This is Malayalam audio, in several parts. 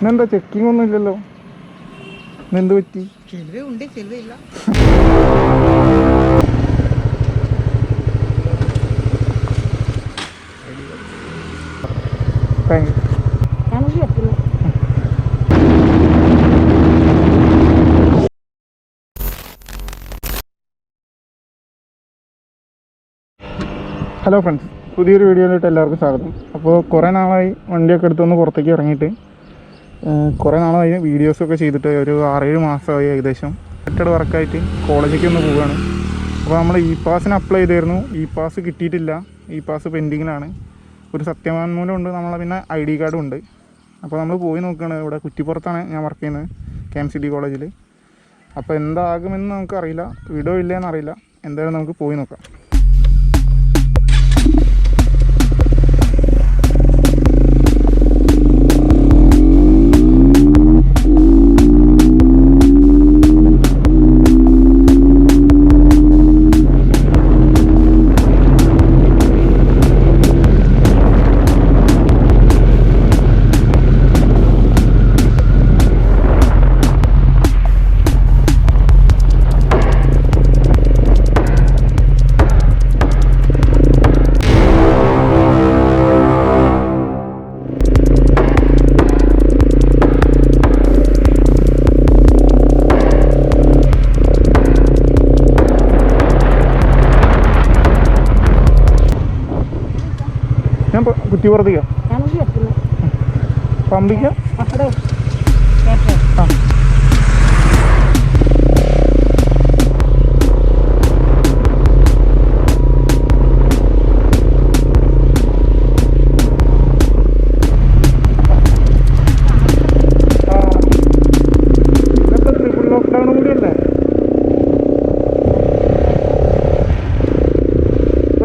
ഇന്നെന്താ ചെക്കിംഗ് ഒന്നും ഇല്ലല്ലോ? ഇന്നെന്ത് പറ്റി? ചിലവുണ്ട്, ചിലവില്ല. Thank you. ഹലോ ഫ്രണ്ട്സ്, പുതിയൊരു വീഡിയോയിലോട്ട് എല്ലാവർക്കും സ്വാഗതം. അപ്പോൾ കുറേ നാളായി വണ്ടിയൊക്കെ എടുത്തൊന്ന് പുറത്തേക്ക് ഇറങ്ങിയിട്ട്. കുറേ നാളായി വീഡിയോസൊക്കെ ചെയ്തിട്ട്, ഒരു 6-7 മാസമായി ഏകദേശം. മറ്റൊരു വർക്കായിട്ട് കോളേജിലേക്ക് ഒന്ന് പോവുകയാണ്. അപ്പോൾ നമ്മൾ ഇ പാസിന് അപ്ലൈ ചെയ്തായിരുന്നു. ഇ പാസ് കിട്ടിയിട്ടില്ല, ഇ പാസ് പെൻഡിങ്ങിലാണ്. ഒരു സത്യവാങ്മൂലം ഉണ്ട്, നമ്മളെ പിന്നെ ID കാർഡും ഉണ്ട്. അപ്പോൾ നമ്മൾ പോയി നോക്കുകയാണ്. ഇവിടെ കുറ്റിപ്പുറത്താണ് ഞാൻ വർക്ക് ചെയ്യുന്നത്, KMCT കോളേജിൽ. അപ്പോൾ എന്താകുമെന്ന് നമുക്കറിയില്ല, വീഡിയോ ഇല്ലയെന്നറിയില്ല. എന്തായാലും നമുക്ക് പോയി നോക്കാം. ഞാൻ കുറ്റിപ്പുറത്തേക്കാ പമ്പിക്ക. ആ ഇതൊക്കെ ട്രിപ്പിൾ ലോക്ക്ഡൗൺ കൂടിയല്ലേ?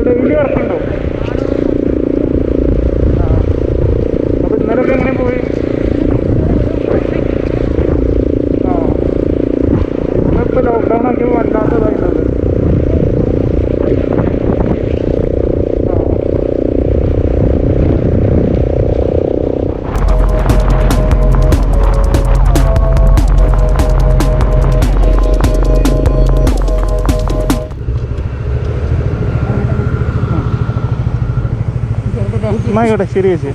ഡെയിലി വർക്കുണ്ടോ? ഇന്നലൊക്കെ എങ്ങനെ പോയി? ആ ഇന്നിപ്പോൾ ലോക്ക്ഡൗൺ ആക്കി വല്ലാത്തതായിട്ടുള്ളത്. എന്നായിക്കോട്ടെ, ശരി ചേച്ചി.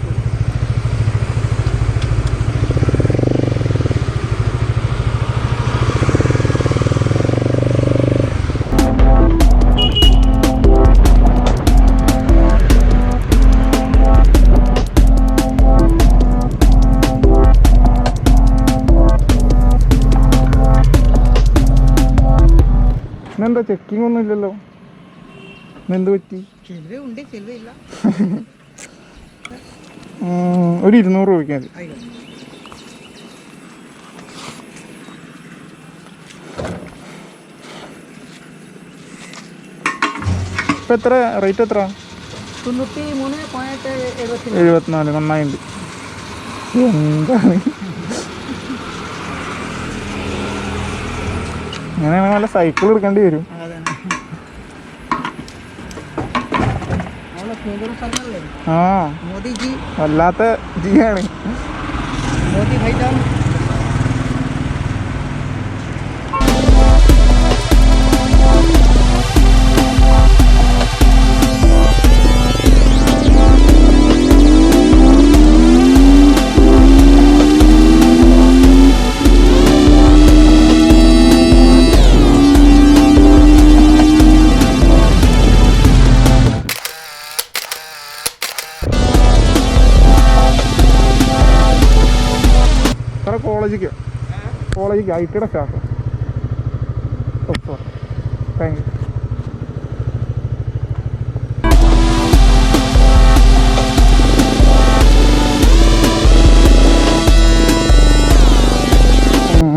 ഇന്നെന്താ ചെക്കിംഗ് ഒന്നും ഇല്ലല്ലോ? ഇന്നെന്ത് പറ്റി? ചിലവുണ്ട്, ചിലവില്ല. ഒരു 200 രൂപയ്ക്ക് മതി. ഇപ്പം എത്ര റേറ്റ്? എത്ര? 93.74. നന്നായിട്ടുണ്ട്. എന്താണ് അങ്ങനെയാണെങ്കിൽ നല്ല സൈക്കിൾ എടുക്കേണ്ടി വരും. ആ വല്ലാത്ത ജിയാണ്. കോളേജിക്ക് ഐറ്റിയുടെ സ്റ്റാഫ്. Thank you.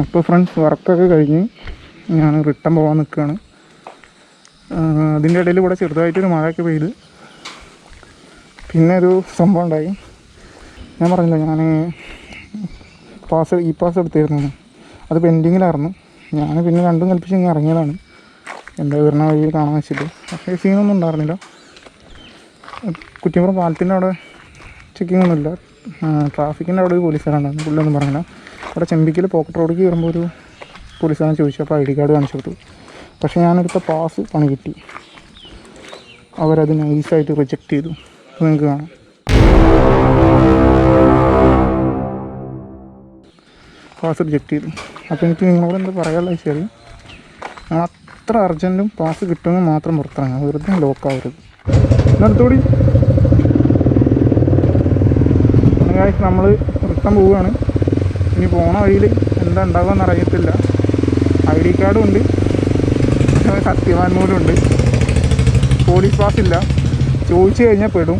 ഇപ്പോൾ ഫ്രണ്ട്സ് വർക്കൊക്കെ കഴിഞ്ഞ് ഞാൻ റിട്ടേൺ പോകാൻ നിൽക്കുകയാണ്. അതിൻ്റെ ഇടയിൽ ഇവിടെ ചെറുതായിട്ടൊരു മഴയൊക്കെ പെയ്ത് പിന്നെ ഒരു സംഭവം ഉണ്ടായി. ഞാൻ പറഞ്ഞില്ല, ഞാൻ ഇ പാസ് എടുത്തിരുന്നു, അത് പെൻഡിങ്ങിലായിരുന്നു. ഞാൻ പിന്നെ രണ്ടും കൽപ്പിച്ച് ഇങ്ങനെ ഇറങ്ങിയതാണ്, എൻ്റെ വരുന്ന വഴിയിൽ കാണാൻ വെച്ചിട്ട്. പക്ഷേ സീനൊന്നും ഉണ്ടായിരുന്നില്ല. കുറ്റിപ്പുറം പാലത്തിൻ്റെ അവിടെ ചെക്കിംഗ് ഒന്നുമില്ല, ട്രാഫിക്കിൻ്റെ അവിടെ ഒരു പോലീസുകാരുണ്ടായിരുന്നു. പുള്ളിയൊന്നും പറഞ്ഞില്ല. അവിടെ ചെമ്പിക്കൽ പോക്കറ്റ് റോഡിലേക്ക് കയറുമ്പോൾ ഒരു പോലീസുകാരൻ ചോദിച്ചു. അപ്പോൾ ID കാർഡ് കാണിച്ചു കൊടുത്തു. പക്ഷേ ഞാനെടുത്ത പാസ് പണി കിട്ടി. അവരത് നൈസായിട്ട് റിജക്റ്റ് ചെയ്തു. അപ്പോൾ നിങ്ങൾക്ക് കാണാം. പാസ് റിജക്റ്റ് ചെയ്തു. അപ്പോൾ എനിക്ക് നിങ്ങളോട് എന്താ പറയാനുള്ള വെച്ചാൽ, ഞങ്ങൾ അത്ര അർജൻറ്റും പാസ് കിട്ടുമെന്ന് മാത്രം പുറത്തിറങ്ങാം. വെറുതെ ലോക്കാവരുത്. എന്നിടത്തോടി നമ്മൾ റിട്ടേൺ പോവുകയാണ്. ഇനി പോണ വഴിയിൽ എന്താ ഉണ്ടാകുമെന്ന് അറിയത്തില്ല. ID കാർഡും ഉണ്ട്, സത്യവാൻമൂലം ഉണ്ട്, പോലീസ് പാസ് ഇല്ല. ചോദിച്ചു കഴിഞ്ഞാൽ പെടും.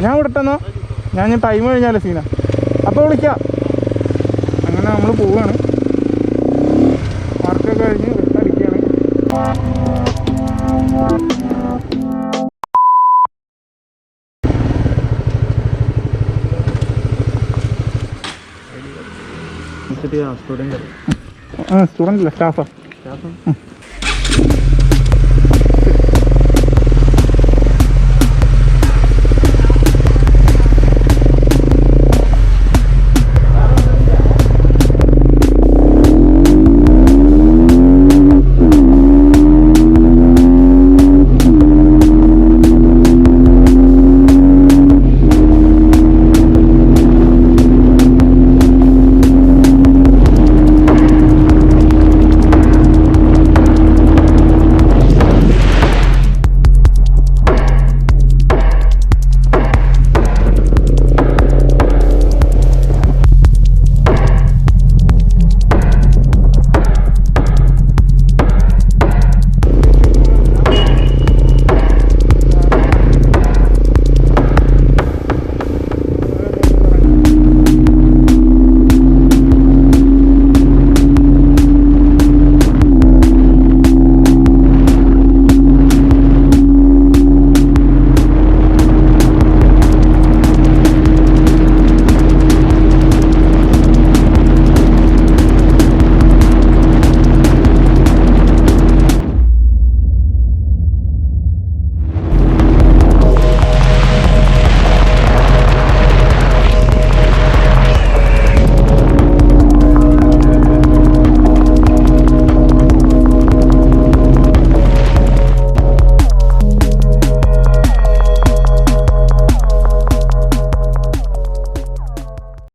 ഞാൻ വിടട്ടെന്നോ, ഞാൻ ടൈം കഴിഞ്ഞാലേ സീന. അപ്പോൾ വിളിക്കാം. അങ്ങനെ നമ്മൾ പോവുകയാണ്. മാർക്കൊക്കെ കഴിഞ്ഞ് വിട്ടടിക്കുകയാണ്. സ്റ്റുഡൻ്റ് അല്ല, സ്റ്റാഫാണ്.